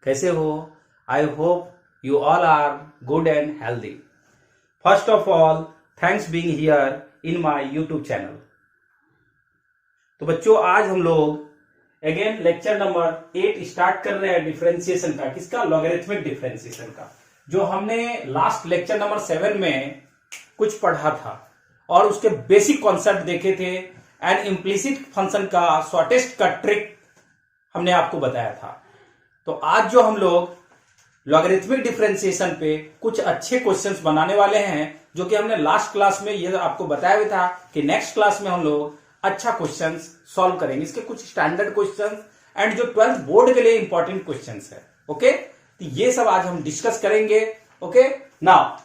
कैसे हो? I hope you all are good and healthy. First of all thanks being here in my YouTube channel. तो बच्चों, आज हम लोग अगेन लेक्चर नंबर 8 स्टार्ट कर रहे हैं डिफरेंशिएशन का। किसका? लॉगरिथमिक डिफरेंशिएशन का, जो हमने लास्ट लेक्चर नंबर 7 में कुछ पढ़ा था और उसके बेसिक कॉन्सेप्ट देखे थे एंड इम्प्लिसिट फंक्शन का शॉर्टेस्ट कट ट्रिक हमने आपको बताया था। तो आज जो हम लोग लॉगरिथमिक डिफरेंशिएशन पे कुछ अच्छे क्वेश्चंस बनाने वाले हैं, जो कि हमने लास्ट क्लास में ये आपको बताया भी था कि नेक्स्ट क्लास में हम लोग अच्छा क्वेश्चंस सॉल्व करेंगे। इसके कुछ स्टैंडर्ड क्वेश्चंस एंड जो 12th बोर्ड के लिए इंपॉर्टेंट क्वेश्चंस है। ओके, तो ये सब आज हम डिस्कस करेंगे। ओके, नाउ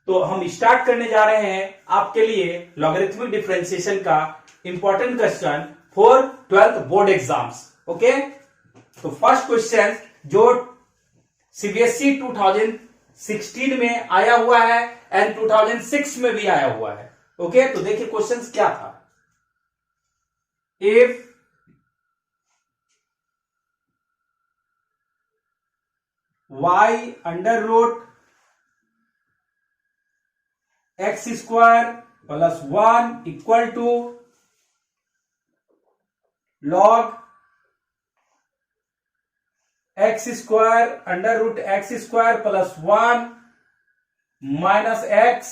तो हम स्टार्ट करने जा रहे हैं आपके लिए लॉगरिथमिक डिफरेंशिएशन का important question for 12th board exams. Okay, तो फर्स्ट क्वेश्चन जो सीबीएसई 2016 में आया हुआ है एंड 2006 में भी आया हुआ है। ओके, तो देखिए क्वेश्चन क्या था। If y under root x square plus 1 equal to log x square under root x square plus 1 minus x,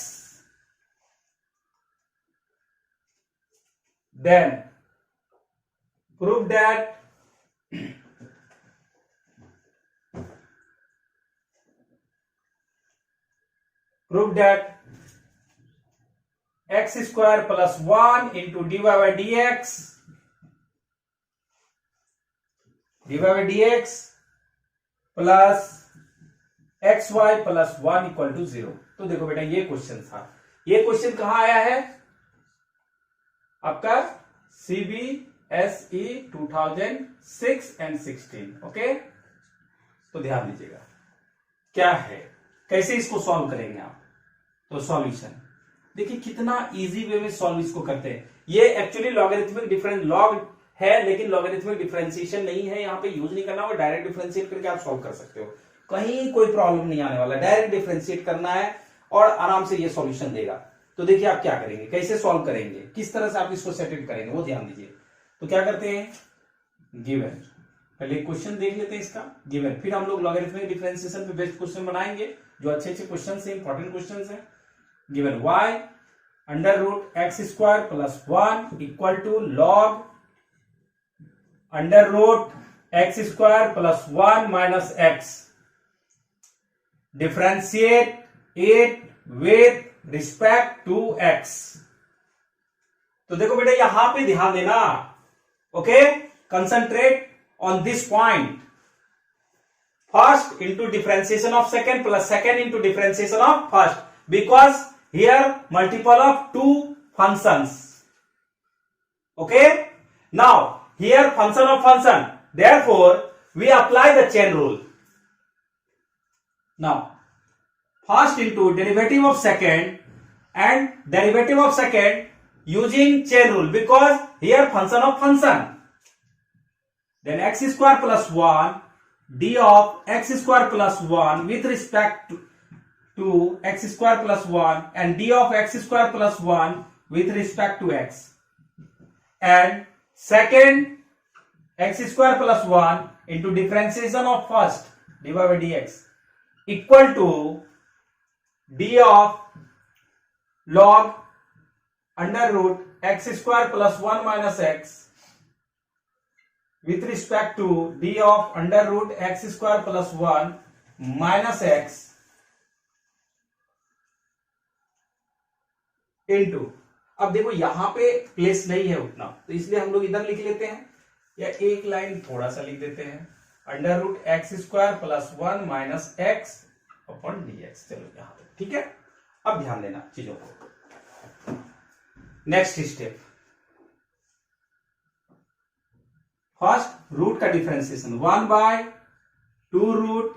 then prove that x square plus 1 into dy by dx plus xy plus 1 equal to 0। तो देखो बेटा, ये question था। ये question कहां आया है? आपका CBSE 2006 एंड 16। ओके, तो ध्यान दीजिएगा क्या है, कैसे इसको सॉल्व करेंगे आप। तो सॉल्यूशन देखिए कितना इजी वे में सॉल्व इसको करते हैं। ये एक्चुअली लॉगरिथमिक डिफरेंस लॉग है, लेकिन लॉगरिथमिक डिफरेंशिएशन नहीं है। यहां पे यूज नहीं करना होगा, डायरेक्ट डिफरेंशिएट करके आप सॉल्व कर सकते हो। कहीं कोई प्रॉब्लम नहीं आने वाला, डायरेक्ट डिफरेंशिएट करना है और आराम से ये सॉल्यूशन देगा। तो देखिए आप क्या करेंगे, कैसे सॉल्व करेंगे, किस तरह से आप इसको सेटल करेंगे, वो ध्यान दीजिए। तो क्या करते हैं, गिवन पहले क्वेश्चन देख लेते हैं इसका गिवन, फिर हम लोग लॉगरिथमिक डिफरेंशिएशन पे बेस्ड क्वेश्चन बनाएंगे, जो अच्छे अच्छे क्वेश्चन है, इंपॉर्टेंट क्वेश्चन है। Given y under root x square plus 1 equal to log under root x square plus 1 minus x, differentiate it with respect to x। तो देखो बेटा, यहां पे ध्यान देना। Okay, concentrate on this point. First into differentiation of second plus second into differentiation of first, because here multiple of two functions. Okay, now here function of function, therefore we apply the chain rule. Now first into derivative of second and derivative of second using chain rule, because here function of function, then x square plus 1 d of x square plus 1 with respect to x square plus 1 and d of x square plus 1 with respect to x, and second x square plus 1 into differentiation of first dy by dx equal to d of log under root x square plus 1 minus x with respect to d of under root x square plus 1 minus x into, अब देखो यहां पे place नहीं है उतना, तो इसलिए हम लोग इधर लिख लेते हैं, या एक लाइन थोड़ा सा लिख देते हैं, under root x square plus 1 minus x upon dx। चलो यहां पे ठीक है। अब ध्यान देना चीजों को। नेक्स्ट स्टेप, फर्स्ट रूट का differentiation 1 by 2 root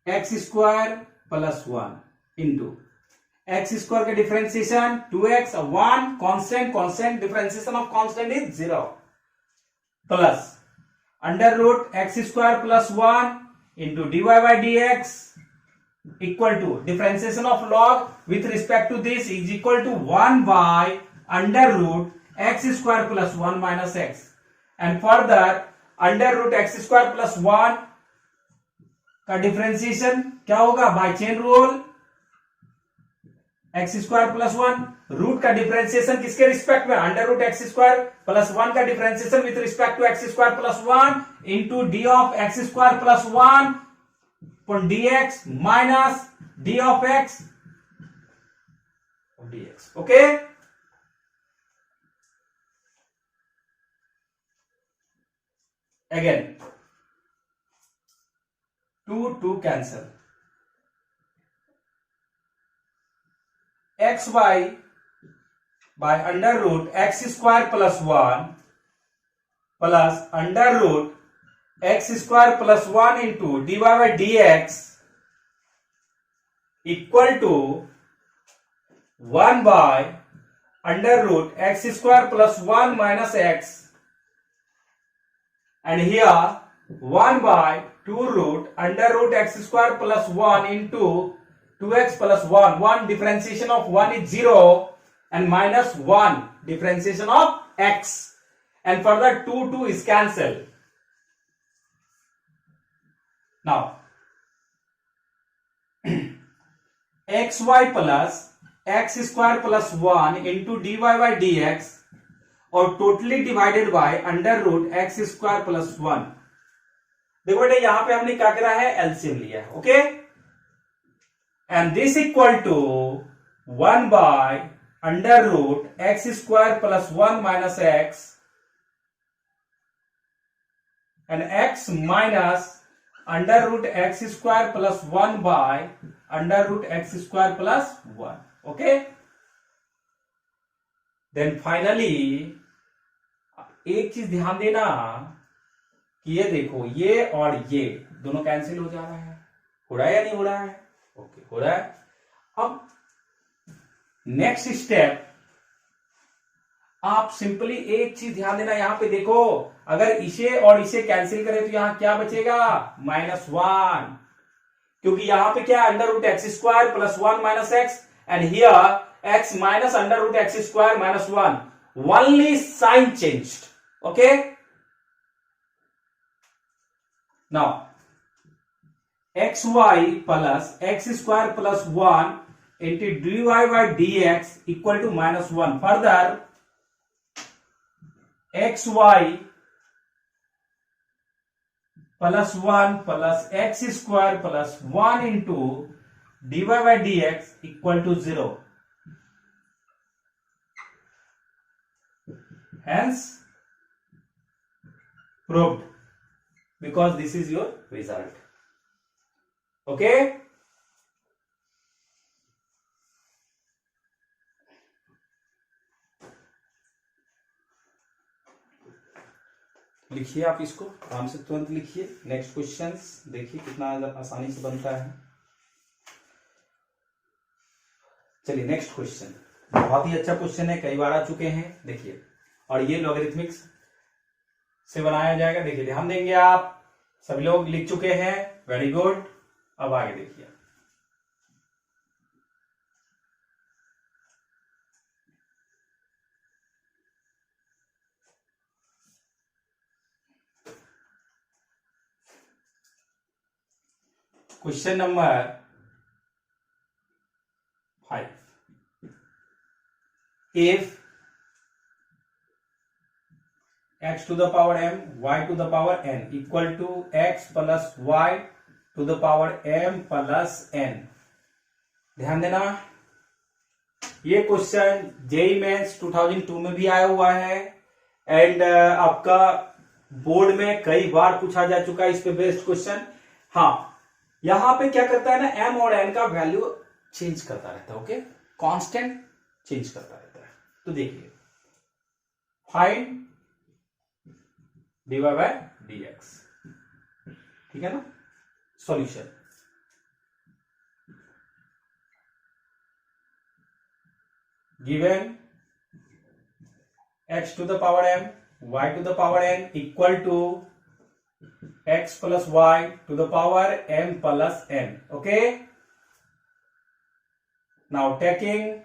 x square plus 1 into x square का differentiation 2x 1 constant differentiation of constant is 0 plus under root x square plus 1 into dy by dx equal to differentiation of log with respect to this is equal to 1 by under root x square plus 1 minus x, and further under root x square plus 1 का differentiation क्या होगा by chain rule, x square plus 1 root का differentiation किसके respect में, under root x square plus 1 का differentiation with respect to x square plus 1 into d of x square plus 1 dx minus d of x dx. Okay, again 2 cancel, xy by under root x square plus 1 plus under root x square plus 1 into dy by dx equal to 1 by under root x square plus 1 minus x, and here 1 by 2 root under root x square plus 1 into 2x plus 1, 1 differentiation of 1 is 0 and minus 1 differentiation of x, and further 2 is cancelled. Now xy plus x square plus 1 into dy by dx और totally divided by under root x square plus 1. देखो बेटे यहां पे हमने क्या करा है, LCM लिया है. Okay, and this equal to 1 by under root x square plus 1 minus x and x minus under root x square plus 1 by under root x square plus 1. Okay, then finally एक चीज ध्यान देना कि ये देखो ये और ये दोनों कैंसिल हो जा रहा है. हो रहा है या नहीं हो रहा है? ओके, हो रहा है. अब नेक्स्ट स्टेप आप सिंपली एक चीज ध्यान देना, यहां पे देखो अगर इसे और इसे कैंसिल करें तो यहां क्या बचेगा, -1, क्योंकि यहां पे क्या under root x square plus 1 minus x and here x minus under root x square minus 1, only sign changed. Okay, now xy plus x square plus 1 into dy by dx equal to -1. Further, xy plus 1 plus x square plus 1 into dy by dx equal to 0. Hence, proved, because this is your result. Okay, लिखिए आप इसको आराम से, तुरंत लिखिए. Next questions देखिए कितना आसानी से बनता है. चलिए नेक्स्ट क्वेश्चन, बहुत ही अच्छा क्वेश्चन है, कई बार आ चुके हैं. देखिए, और ये लॉगरिथमिक्स से बनाया जाएगा. देखिए ध्यान देंगे आप, सभी लोग लिख चुके हैं, वेरी गुड. अब आगे देखिए, question number 5. If x to the power m y to the power n equal to x plus y to the power m plus n. ध्यान देना, ये क्वेश्चन जेईई मेंस 2002 में भी आया हुआ है एंड आपका बोर्ड में कई बार पूछा जा चुका है इस पे बेस्ड क्वेश्चन. हाँ, यहां पे क्या करता है ना, m और n का वैल्यू चेंज करता रहता है. ओके, कांस्टेंट चेंज करता रहता है. तो देखिए, फाइंड dy by dx, ठीक है ना. Solution, given x to the power m y to the power n equal to x plus y to the power m plus n. Okay. Now taking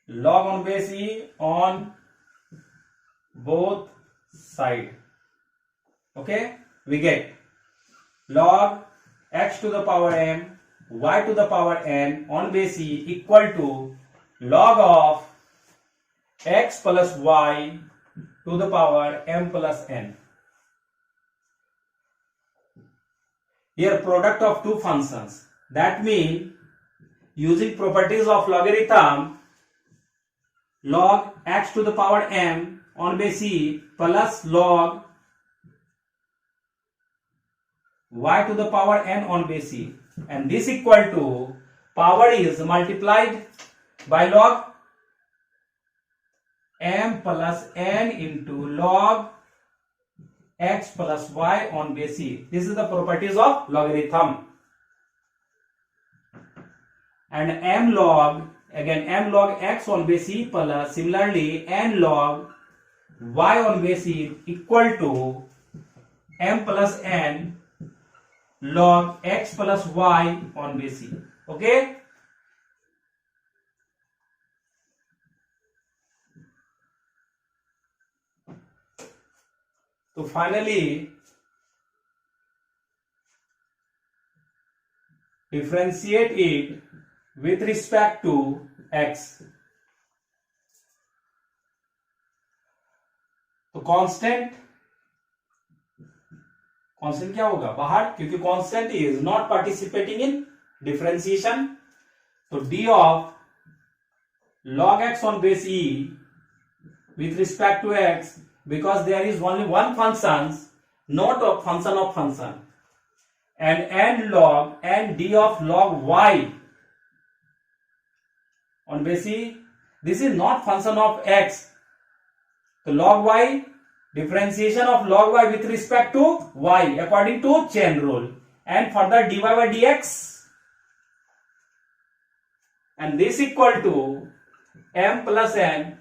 log on base e on both side. Okay, we get log x to the power m y to the power n on base e equal to log of x plus y to the power m plus n. Here product of two functions. That means using properties of logarithm, log x to the power m on base e plus log y to the power n on base e, and this equal to power is multiplied by log m plus n into log x plus y on base e. This is the properties of logarithm. And m log, again m log x on base e plus similarly n log y on base e equal to m plus n log x plus y on base e. Okay. So finally differentiate it with respect to x. तो constant क्या होगा बाहर, क्योंकि constant is not participating in differentiation. तो d of log x on base e with respect to x, because there is only one function, not a function of function, and n log and d of log y on base e, this is not function of x. So log y, differentiation of log y with respect to y according to chain rule, and further dy by dx, and this equal to m plus n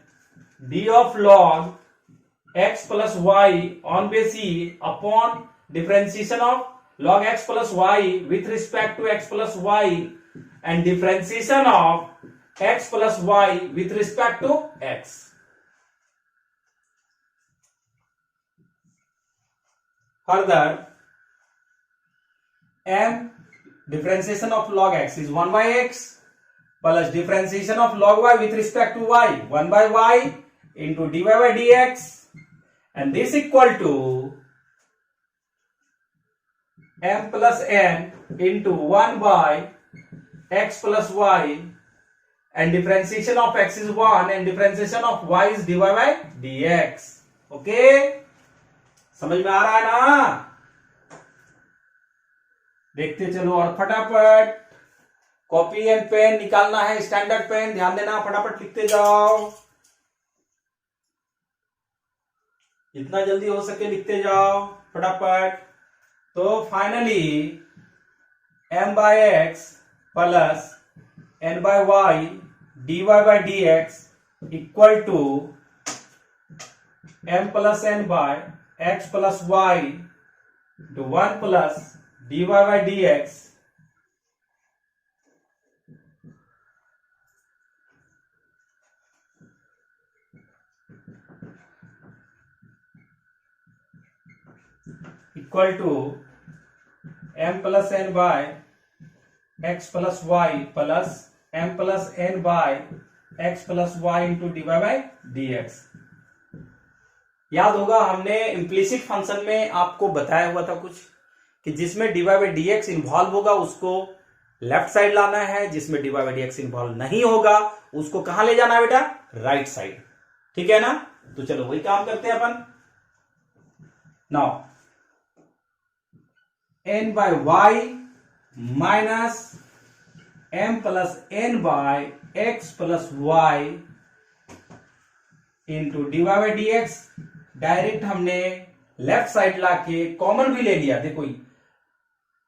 d of log x plus y on base e upon differentiation of log x plus y with respect to x plus y, and differentiation of x plus y with respect to x. Further, m differentiation of log x is 1 by x plus differentiation of log y with respect to y 1 by y into dy by dx, and this equal to m plus n into 1 by x plus y, and differentiation of x is 1 and differentiation of y is dy by dx. Okay, समझ में आ रहा है ना? देखते चलो और फटाफट copy and pen निकालना है, स्टैंडर्ड पेन, ध्यान देना, फटाफट लिखते जाओ, जितना जल्दी हो सके लिखते जाओ फटाफट. तो finally m by x plus n by y dy by dx equal to m plus n by x plus y to 1 plus dy by dx equal to m plus n by x plus y plus m plus n by x plus y into dy by dx. याद होगा हमने implicit function में आपको बताया हुआ था कुछ, कि जिसमें D by d x involve होगा उसको लेफ्ट साइड लाना है, जिसमें D by d x involve नहीं होगा उसको कहां ले जाना है बेटा, राइट साइड. ठीक है ना? तो चलो वही काम करते हैं अपन. Now n by y minus m plus n by x plus y into d by d x, direct हमने लेफ्ट साइड लाके कॉमन भी ले लिया. देखो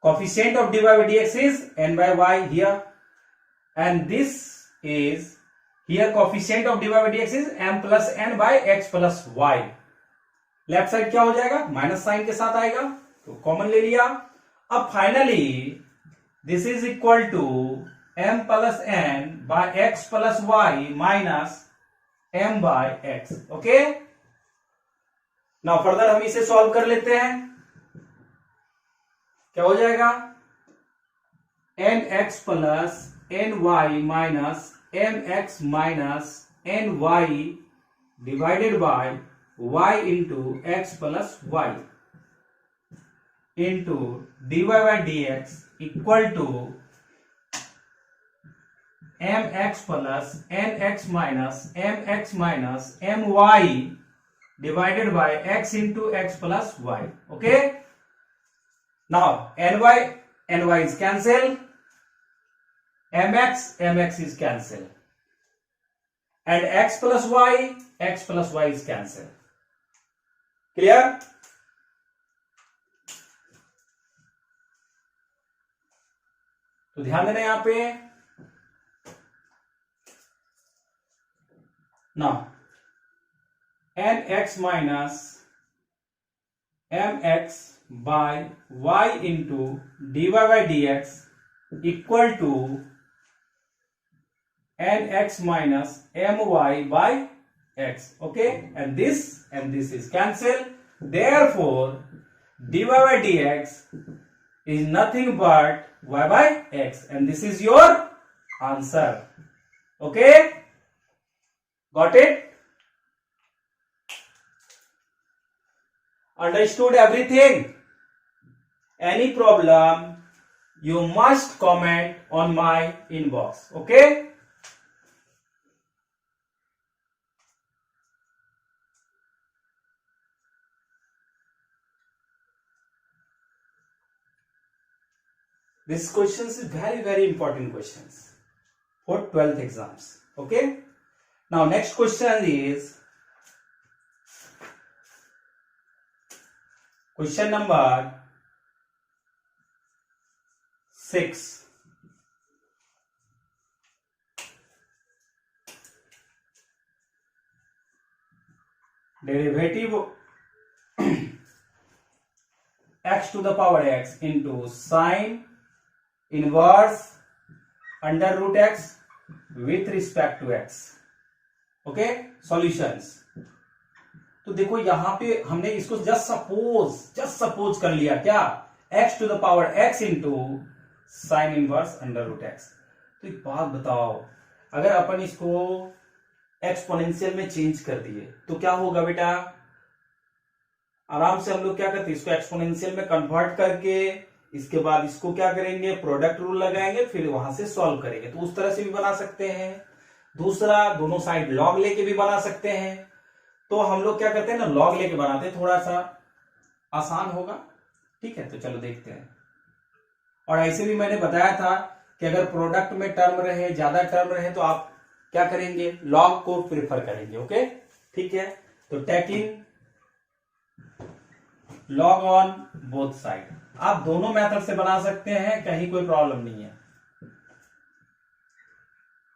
coefficient of d by d x is n by y here, and this is here coefficient of dy by dx is m plus n by x plus y. Left side क्या हो जाएगा, minus sign के साथ आएगा, तो common ले लिया। अब finally this is equal to m plus n by x plus y minus m by x। Okay, now further हम इसे सॉल्व कर लेते हैं। क्या हो जाएगा, nx plus ny minus mx minus ny divided by y into x plus y into dy by dx equal to mx plus nx minus my divided by x into x plus y. Okay, now ny is cancel, mx is cancel, and x plus y is cancel. Clear? तो ध्यान देना यहां पे। Now nx minus mx by y into dy by dx equal to nx minus my by x. Okay, and this is cancelled. Therefore, dy by dx is nothing but y by x, and this is your answer. Okay, got it? Understood everything? Any problem, you must comment on my inbox. Okay? These questions is very important questions for 12th exams. Okay? Now next question is question number 6. Derivative x to the power x into sine inverse under root x with respect to x. Okay, solutions. तो देखो यहां पे हमने इसको just suppose कर लिया, क्या, x to the power x into sine inverse under root x। तो एक बात बताओ, अगर अपन इसको एक्सपोनेंशियल में चेंज कर दिए तो क्या होगा बेटा? आराम से हम लोग क्या करते हैं, इसको एक्सपोनेंशियल में कन्वर्ट करके इसके बाद इसको क्या करेंगे, प्रोडक्ट रूल लगाएंगे, फिर वहां से सॉल्व करेंगे। तो उस तरह से भी बना सकते हैं। दूसरा, दोनों साइड लॉग लेके भी बना सकते हैं। तो हम लोग क्या करते हैं ना, लॉग लेके बनाते हैं, थोड़ा सा आसान होगा। ठीक है, तो चलो देखते हैं। और ऐसे भी मैंने बताया था कि अगर प्रोडक्ट में टर्म रहे, ज्यादा टर्म रहे, तो आप क्या करेंगे, लॉग को प्रेफर करेंगे। ओके, ठीक है। तो taking log on both side, आप दोनों मेथड से बना सकते हैं, कहीं कोई प्रॉब्लम नहीं है।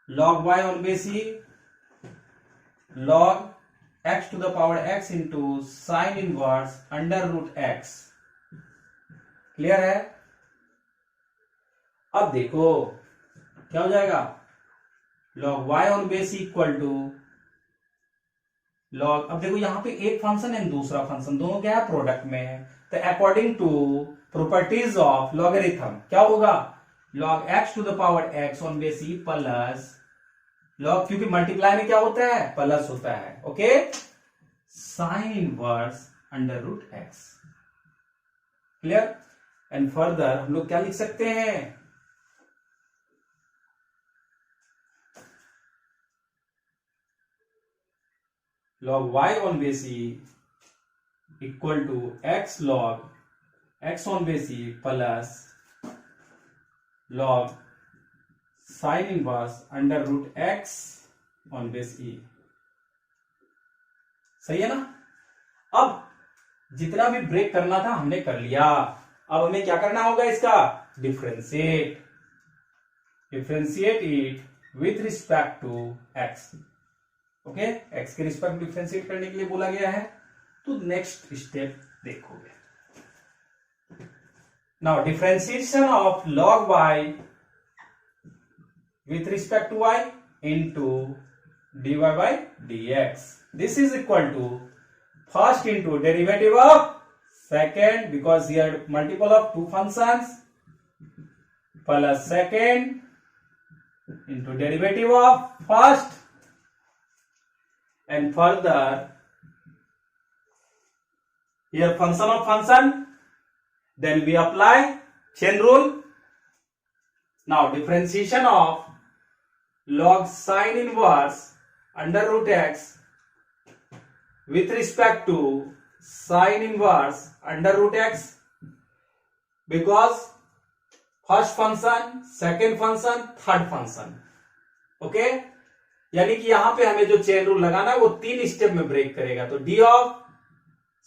log y on base e log x to the power x into sin inverse under root x। Clear है? अब देखो क्या हो जाएगा, log y on base equal to log, अब देखो यहां पे एक फंक्शन है, दूसरा फंक्शन, दोनों क्या है, प्रोडक्ट में है। तो according to properties of logarithm क्या होगा, log x to the power x on base e plus log, क्योंकि मल्टीप्लाई में क्या होता है, प्लस होता है। Okay, sine inverse under root x। Clear? And further हम लोग क्या लिख सकते हैं, log y on base e equal to x log x on base e plus log sine inverse under root x on base e। सही है ना? अब जितना भी ब्रेक करना था हमने कर लिया। अब हमें क्या करना होगा, इसका differentiate it with respect to x। Okay, x के रिस्पेक्ट डिफरेंशिएट करने के लिए बोला गया है। तो नेक्स्ट स्टेप देखोगे। Now differentiation of log y with respect to y into dy by dx. This is equal to first into derivative of second, because here multiple of two functions, plus second into derivative of first, and further here function of function, then we apply chain rule. Now differentiation of log sin inverse under root x with respect to sin inverse under root x, because first function, second function, third function, okay. यानी कि यहां पे हमें जो chain rule लगाना है वो 3 step में ब्रेक करेगा। तो d of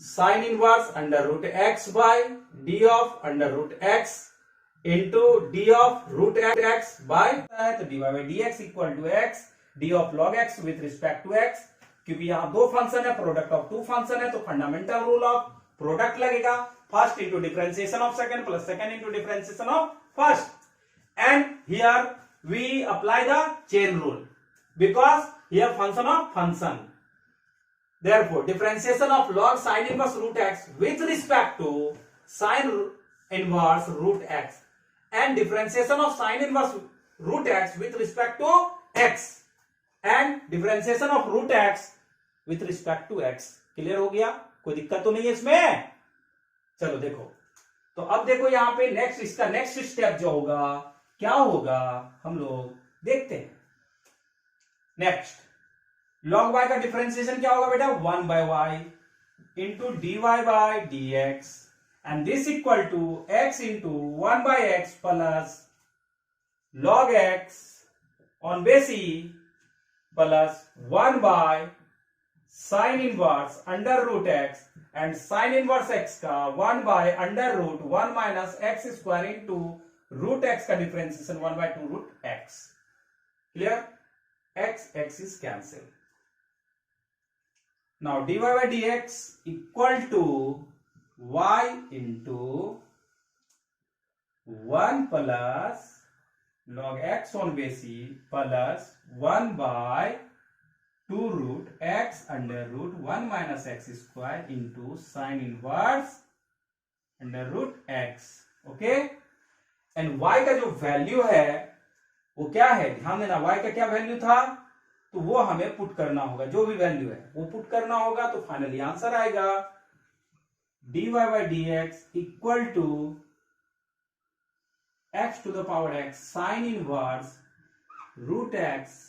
sine inverse under root x by d of under root x into d of root x by, तो d y by d x equal to x d of log x with respect to x. क्योंकि यहां दो function है, product of to function है, तो fundamental rule of product लगेगा। First into differentiation of second plus second into differentiation of first, and here we apply the chain rule because here function of function. Therefore differentiation of log sin inverse root x with respect to sin inverse root x and differentiation of sin inverse root x with respect to x and differentiation of root x with respect to x. Clear हो गया? कोई दिक्कत तो नहीं है इसमें? चलो देखो, तो अब देखो यहां पे नेक्स्ट, इसका नेक्स्ट स्टेप जो होगा क्या होगा हम लोग देखते हैं। नेक्स्ट log y का डिफरेंशिएशन क्या होगा बेटा? 1 by y into dy by dx and this equal to x into 1 by x plus log x on base e plus 1 by sine inverse under root x and sine inverse x का 1 by under root 1 minus x square into root x का differentiation 1 by 2 root x. Clear? x x is cancel. Now dy by dx equal to y into 1 plus log x on base e plus 1 by 2 root x under root 1 minus x square into sine inverse under root x, okay. And y का जो value है वो क्या है? ध्यान देना, y का क्या वैल्यू था तो वो हमें पुट करना होगा। जो भी वैल्यू है वो पुट करना होगा, तो फाइनली आंसर आएगा dy by dx equal to x to the power x sine inverse root x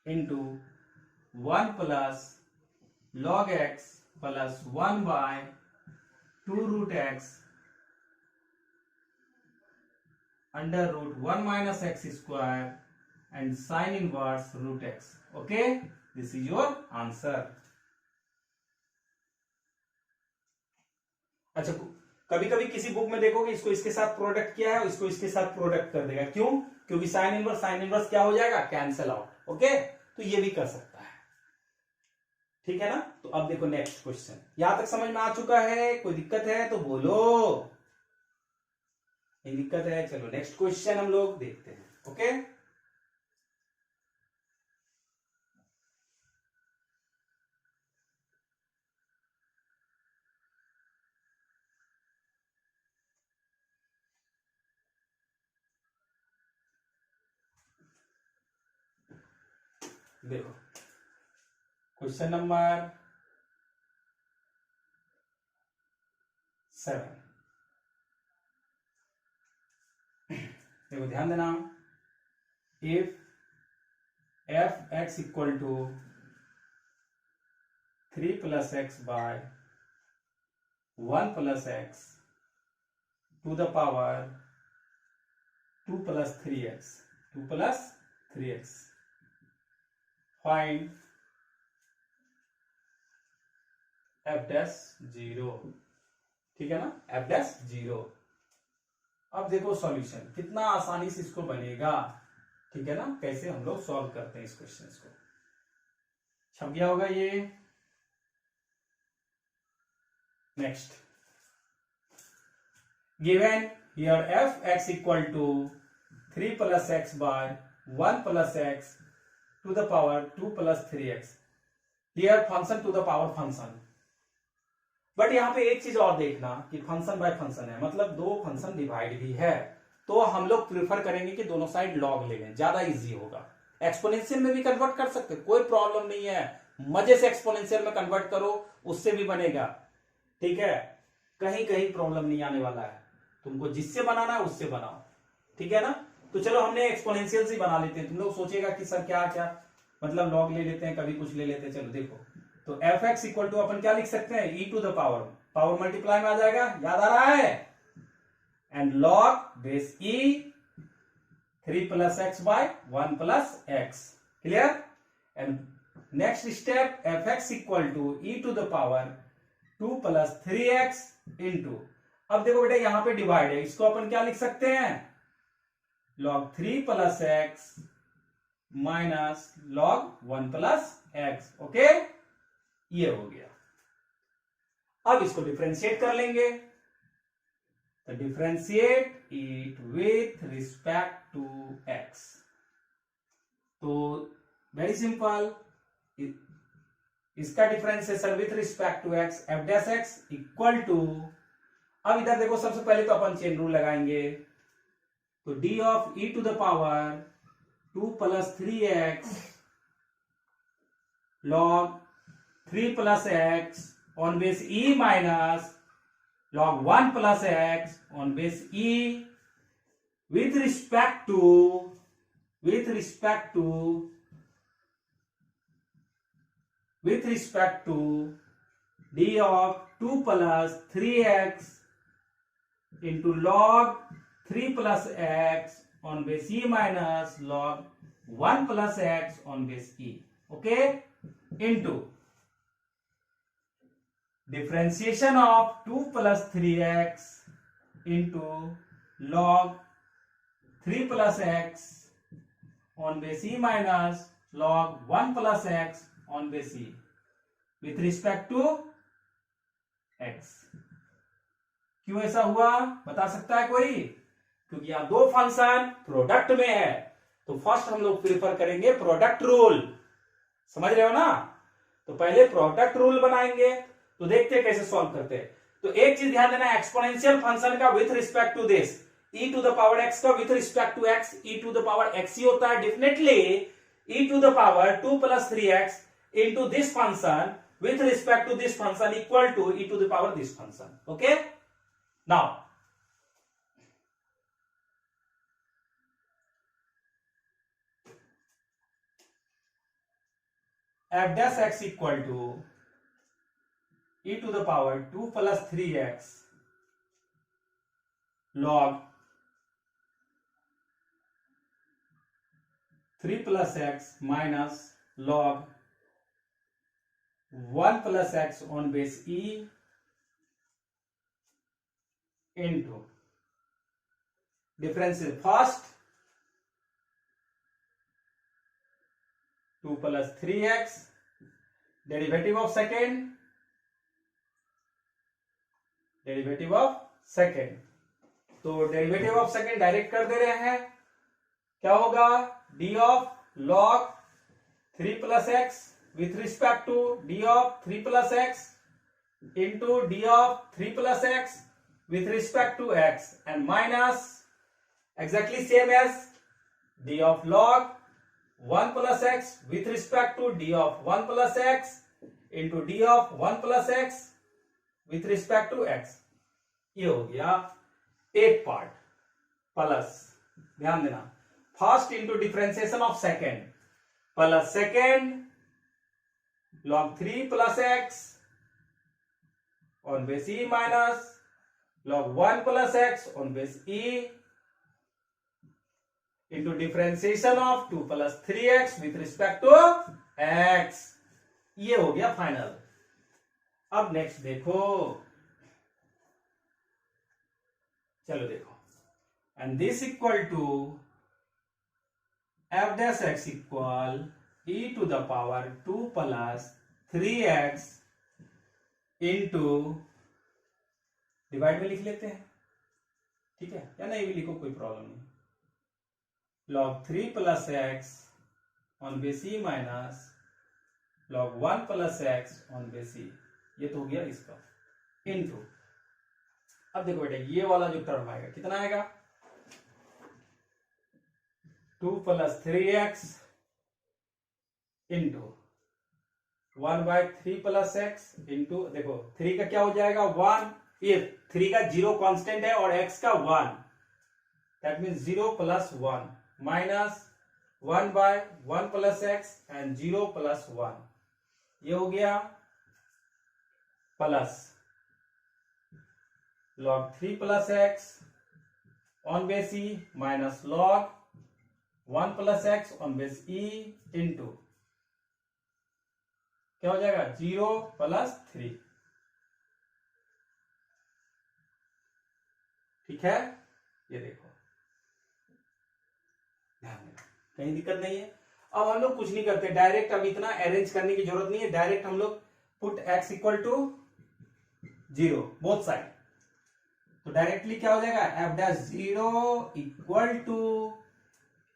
into 1 plus log x plus 1 by 2 root x under root 1 minus x square and sine inverse root x, okay. This is your answer. अच्छा, कभी कभी किसी book में देखोगे इसको इसके साथ product किया है, इसको इसके साथ प्रोडक्ट कर देगा। क्यों? क्योंकि साइन इनवर्स क्या हो जाएगा? Cancel out, okay. तो ये भी कर सकता है, ठीक है ना। तो अब देखो नेक्स्ट क्वेश्चन, यहां तक समझ में आ चुका है? कोई दिक्कत है तो बोलो, नहीं दिक्कत है? चलो नेक्स्ट क्वेश्चन हम लोग देखते हैं, ओके। देखो क्वेश्चन नंबर 7, देखो ध्यान देना। If f x equal to 3 plus x by 1 plus x to the power 2 plus 3x, 2 plus 3x, find f dash 0, ठीक है ना, एफ डैश 0। अब देखो सॉल्यूशन कितना आसानी से इसको बनेगा, ठीक है ना। कैसे हम लोग सॉल्व करते हैं इस क्वेश्चन को, छप गया होगा ये। Next, given here f x equal to 3 plus x by 1 plus x to the power 2 plus 3x, here function to the power function. But यहाँ पे एक चीज और देखना कि फंक्शन बाय फंक्शन है, मतलब दो फंक्शन डिवाइड भी है, तो हम लोग प्रिफर करेंगे कि दोनों साइड लॉग ले लें, ज्यादा इजी होगा। एक्सपोनेंशियल में भी कन्वर्ट कर सकते, कोई प्रॉब्लम नहीं है, मजे से एक्सपोनेंशियल में कन्वर्ट करो, उससे भी बनेगा, ठीक है, कहीं कहीं प्रॉब्लम नहीं आने वाला है। तुमको जिससे बनाना है उससे बनाओ, ठीक है ना। तो चलो हमने एक्सपोनेंशियल से बना लेते हैं। तुम लोग सोचेगा कि सर क्या क्या, मतलब लॉग ले लेते हैं, कभी कुछ ले लेते हैं। चलो देखो, तो एफ एक्स इक्वल टू अपन क्या लिख सकते हैं, e to the power, power multiply में आ जाएगा, याद आ रहा है, and log base e 3 plus x by 1 plus x, clear. And next step, f x equal to e to the power 2 plus 3x into, अब देखो बेटा यहां पे डिवाइड है, इसको अपन क्या लिख सकते हैं, log 3 plus x minus log 1 plus x, okay, ये हो गया। अब इसको डिफरेंशिएट कर लेंगे, तो differentiate it with respect to x, तो वेरी सिंपल, इसका differentiation with respect to x, f dash x equal to, अब इधर देखो सबसे पहले तो अपन चेन रूल लगाएंगे, तो d of e to the power 2 plus 3x log 3 plus x on base e minus log 1 plus x on base e with respect to d of 2 plus 3x into log 3 plus x on base e minus log 1 plus x on base e, okay, into differentiation of 2 plus 3x into log 3 plus x on base e minus log 1 plus x on base e with respect to x। क्यों ऐसा हुआ बता सकता है कोई? क्योंकि यहां दो फंक्शन प्रोडक्ट में है, तो फर्स्ट हम लोग प्रेफर करेंगे प्रोडक्ट रूल, समझ रहे हो ना। तो पहले प्रोडक्ट रूल बनाएंगे, तो देखते हैं कैसे सॉल्व करते हैं। तो एक चीज ध्यान देना, एक्सपोनेंशियल फंक्शन का with respect to this, e to the power x का with respect to x e to the power x ही होता है definitely. e to the power 2 plus 3x into this function with respect to this function equal to e to the power this function, okay. Now f dash x equal to e to the power 2 plus 3x log 3 plus x minus log 1 plus x on base e into differential first 2 plus 3x, derivative of second, derivative of second, तो derivative of second direct कर दे रहे हैं, क्या होगा, d of log 3 plus x with respect to d of 3 plus x into d of 3 plus x with respect to x and minus exactly same as d of log 1 plus x with respect to d of 1 plus x into d of 1 plus x with respect to x. ये हो गया एक part, plus ध्यान देना first into differentiation of second plus second log 3 plus x on base e minus log 1 plus x on base e into differentiation of 2 plus 3x with respect to x। ये हो गया final. अब next देखो, चलो देखो, and this equal to f dash x equal e to the power 2 plus 3x into divide में लिख लेते हैं, ठीक है, या नहीं भी लिखो कोई प्रॉब्लम नहीं। log 3 plus x on base e minus log 1 plus x on base e, ये तो हो गया इसका इनटू। अब देखो बेटा ये वाला जो टर्म आएगा कितना आएगा, 2 plus 3x into 1/3 plus x into, देखो 3 का क्या हो जाएगा 1, ये 3 का 0 कांस्टेंट है और x का 1, that means 0 plus 1 minus 1/1 plus x and 0 plus 1, ये हो गया plus log 3 plus x on base e minus log 1 plus x on base e into क्या हो जाएगा 0 प्लस 3, ठीक है। ये देखो ध्यान देना, कहीं दिक्कत नहीं है। अब हम लोग कुछ नहीं करते, डायरेक्ट अब इतना अरेंज करने की जरूरत नहीं है, डायरेक्ट हम लोग put x equal to 0 both side, तो डायरेक्टली क्या हो जाएगा f dash 0 equal to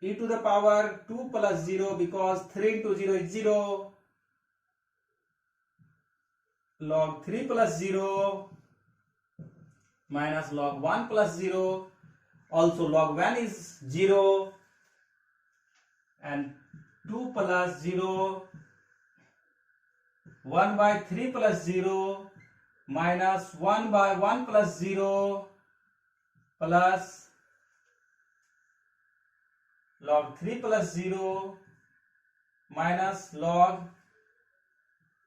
e to the power 2 plus 0 because 3 into 0 is 0, log 3 plus 0 minus log 1 plus 0, also log 1 is 0 and 2 plus 0, 1/3 plus 0 minus 1/1 plus 0 plus log 3 plus 0 minus log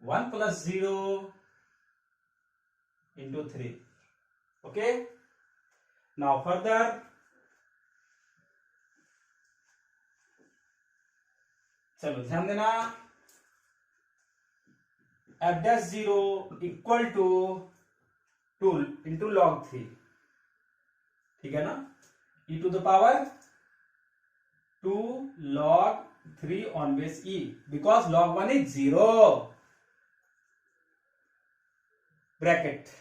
1 plus 0 into 3, okay। now further चलो ध्यान देना, f dash 0 equal to 2 into log 3, ठीक है ना, e to the power 2 log 3 on base e, because log 1 is 0, bracket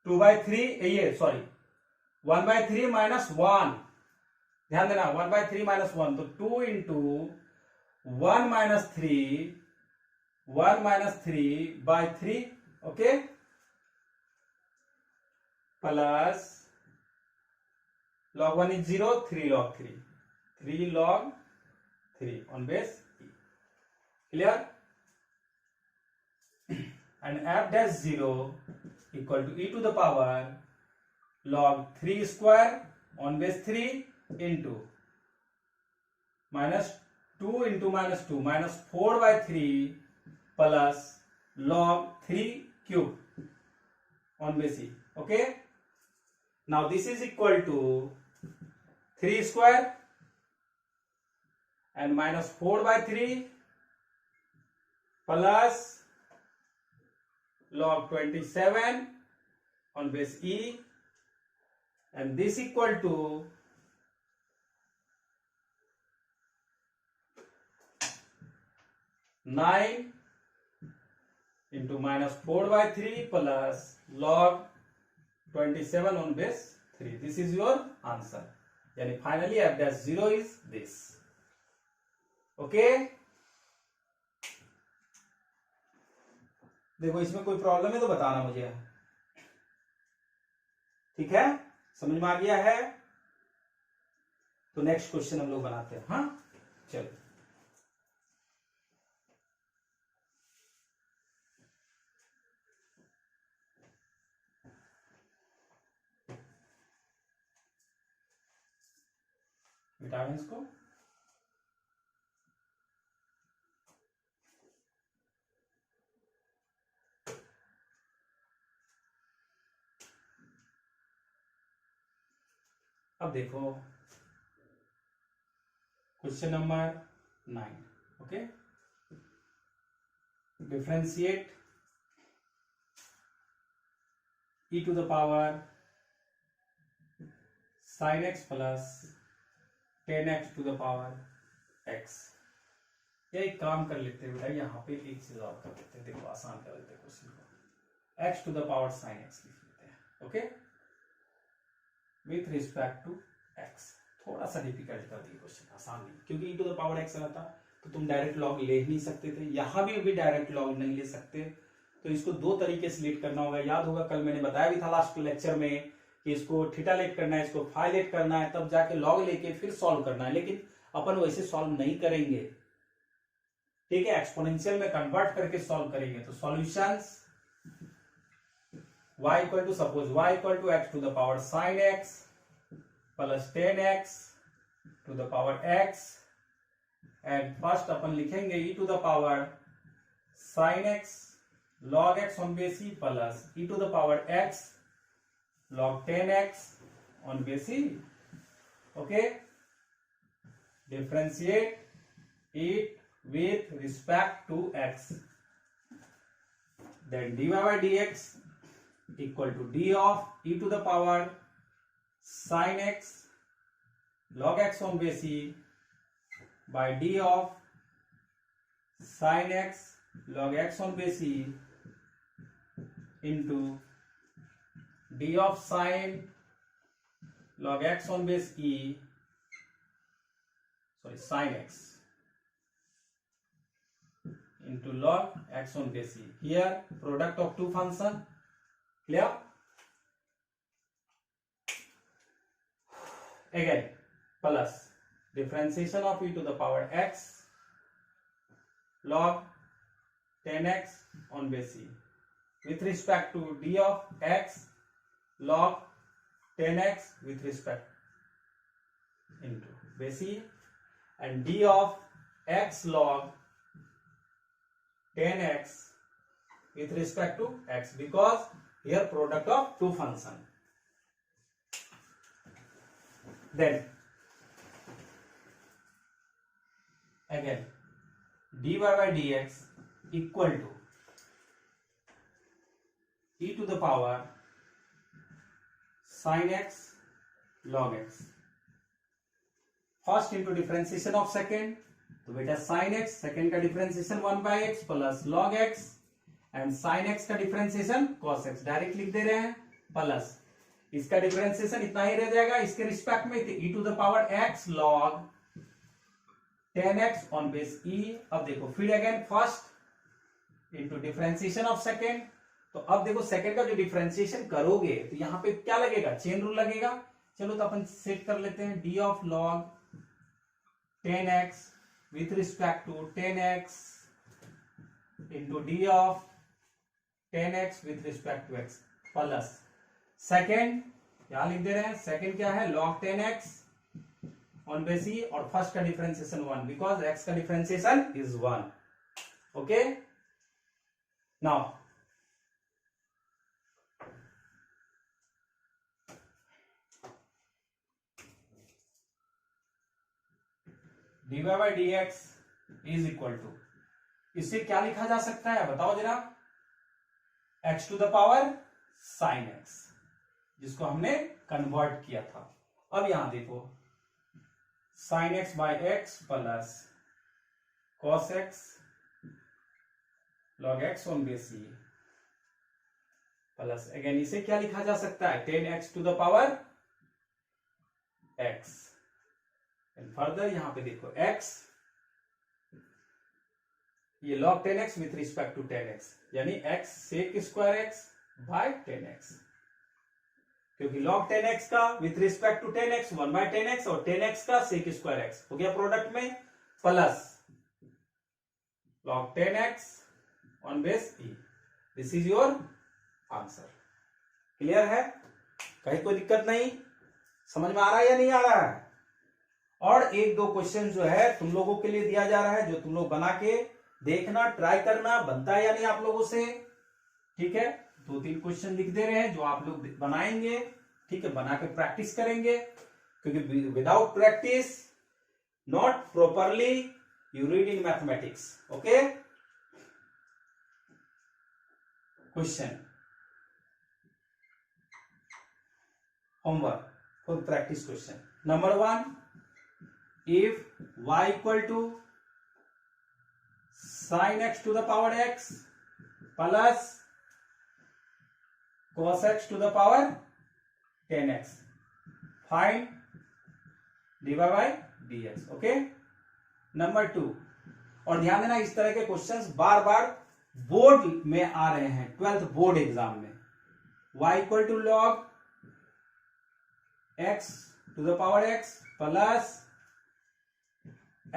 2/3 ये sorry 1/3 minus 1, ध्यान देना 1/3 minus 1, तो 2 into 1 minus 3, 1 minus 3/3, okay, plus log 1 is 0, 3 log 3, 3 log 3 on base e, clear. and f dash 0 equal to e to the power log 3 square on base 3 into minus 2 into minus 2 minus 4/3 plus log 3 cube on base e, okay। now this is equal to 3 square and minus 4/3 plus log 27 on base e, and this equal to 9 into minus 4/3 plus log 27 on base 3, this is your answer, यानी finally f dash 0 is this, okay। देखो इसमें कोई problem है तो बताना मुझे, ठीक है, समझ में आ गया है, तो नेक्स्ट क्वेश्चन हम लोग बनाते हैं, हाँ चलो। मिटा दें इसको, अब देखो question number 9, okay, differentiate e to the power sin x plus 10x to the power x। या एक काम कर लेते हैं बेटा, यहाँ पे एक चीज और कर लेते हैं, देखो आसान कर लेते हैं क्वेश्चन को, x to the power sin x लिख लेते हैं, okay, with respect to x. थोड़ा सा डिफिकल्ट कर दिया क्वेश्चन, आसान नहीं, क्योंकि e to the power x रहता तो तुम डायरेक्ट लॉग ले ही नहीं सकते थे, यहां भी डायरेक्ट लॉग नहीं ले सकते, तो इसको दो तरीके से लेट करना होगा। याद होगा कल मैंने बताया भी था लास्ट लेक्चर में कि इसको थीटा लेट करना है, इसको फाई लेट करना है, तब जाके लॉग लेके फिर सॉल्व करना है, लेकिन अपन वैसे सॉल्व नहीं करेंगे, ठीक है, एक्सपोनेंशियल में कन्वर्ट करके सॉल्व करेंगे। तो solutions y equal to, suppose y equal to x to the power sine x plus 10x to the power x, and first अपन लिखेंगे e to the power sine x log x on base e plus e to the power x log 10x on base e, okay, differentiate it with respect to x, then dy by dx equal to d of e to the power sin x log x on base e by d of sin x log x on base e into d of sin log x on base e, sorry, sin x into log x on base e. Here product of two function, clear? Again plus differentiation of e to the power x log 10x on base e with respect to d of x log 10x with respect into base e, and d of x log 10x with respect to x, because here product of two function. Then again dy by dx equal to e to the power sin x log x, first into differentiation of second, तो बेटा sin x, second का differentiation 1 by x plus log x, and sin x का differentiation cos x, direct लिख दे रहे हैं, plus इसका differentiation इतना ही रह जाएगा इसके रिस्पेक्ट में, e to the power x log 10x on base e। अब देखो फिर again first into differentiation of second, तो अब देखो सेकेंड का जो डिफरेंशिएशन करोगे तो यहाँ पे क्या लगेगा, चेन रूल लगेगा। चलो तो अपन सेट कर लेते हैं, d of log 10x with respect to 10x into d of 10x with respect to x plus second क्या लिख दे रहे हैं, सेकेंड क्या है log 10x on base e, और फर्स्ट का डिफरेंशिएशन 1 बिकॉज x का differentiation is 1, okay. Now dy by dx is equal to, इससे क्या लिखा जा सकता है बताओ जरा, x to the power sin x, जिसको हमने कन्वर्ट किया था। अब यहां देखो sin x by x plus cos x log x on base e plus again इसे क्या लिखा जा सकता है, 10x to the power x, and further यहां पे देखो x, ये log 10x with respect to 10x, यानी x sec square x by 10x, क्योंकि log 10x का with respect to 10x 1 bye 10x और 10x का सेक स्क्वायर x हो गया प्रोडक्ट में, plus log 10x on base e। This is your answer. Clear है, कहीं कोई दिक्कत नहीं, समझ में आ रहा है या नहीं आ रहा है? और एक दो क्वेश्चन जो है तुम लोगों के लिए दिया जा रहा है, जो तुम लोग बना के देखना, ट्राई करना, बनता है या नहीं आप लोगों से, ठीक है। 2-3 क्वेश्चन लिख दे रहे हैं जो आप लोग बनाएंगे, ठीक है, बना के प्रैक्टिस करेंगे, क्योंकि without practice not properly you read in mathematics, okay. Question homework for practice question. Number 1, if y equal to sin x to the power x plus cos x to the power 10x. Find dy by dx. Okay, number 2. और ध्यान देना, इस तरह के questions बार बार board में आ रहे हैं, 12th board exam में. y equal to log x to the power x plus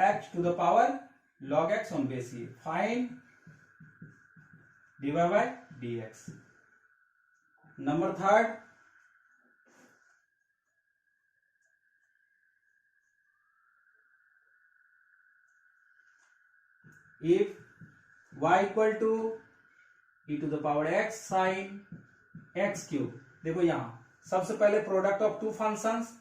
x to the power log x on base e. Find dy by dx. Number 3. if y equal to e to the power x sin x cube. देखो यहां सबसे पहले product of two functions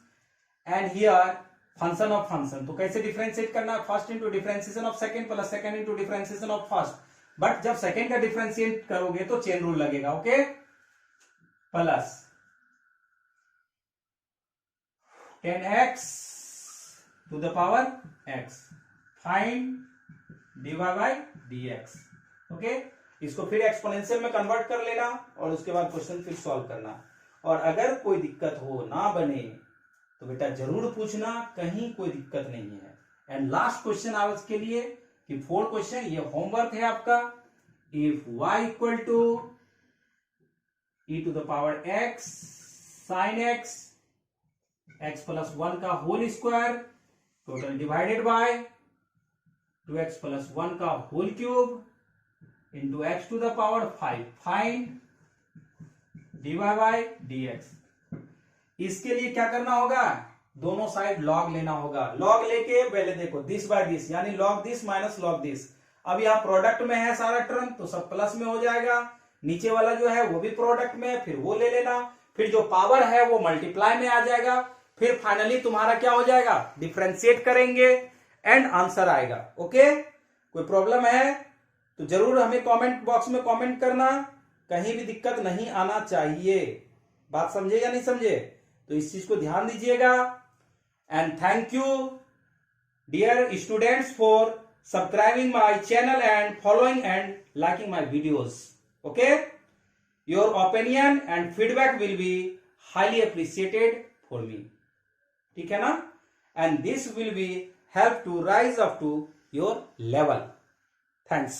and here function of function. तो कैसे differentiate करना है? First into differentiation of second plus second into differentiation of first. But जब second का डिफरेंशिएट करोगे तो चेन रूल लगेगा. Okay, plus 10x to the power x. Find dy by dx. Okay, इसको फिर एक्सपोनेंशियल में कन्वर्ट कर लेना और उसके बाद क्वेश्चन फिर सॉल्व करना. और अगर कोई दिक्कत हो ना बने तो बेटा जरूर पूछना, कहीं कोई दिक्कत नहीं है. एंड लास्ट क्वेश्चन आज के लिए कि 4 क्वेश्चन, ये होमवर्क है आपका. If y equal to e to the power x sin x x plus 1 का whole square total divided by 2x plus 1 का whole cube into x to the power 5. Find dy by dx. इसके लिए क्या करना होगा? दोनों side log लेना होगा. लॉग लेके पहले देखो दिस बाय दिस, यानी log this minus log this. अब यहां प्रोडक्ट में है सारा टर्म तो सब प्लस में हो जाएगा. नीचे वाला जो है वो भी प्रोडक्ट में है, फिर वो ले लेना. फिर जो पावर है वो मल्टीप्लाई में आ जाएगा. फिर फाइनली तुम्हारा क्या हो जाएगा? डिफरेंशिएट करेंगे एंड आंसर आएगा. ओके, कोई प्रॉब्लम है तो जरूर हमें कमेंट बॉक्स में कमेंट करना. कहीं भी दिक्कत नहीं आना चाहिए. बात समझे या नहीं समझे? तो इस चीज को ध्यान दीजिएगा. And thank you dear students for subscribing my channel and following and liking my videos. Okay, your opinion and feedback will be highly appreciated for me. ठीक है ना? And this will be help to rise up to your level. Thanks.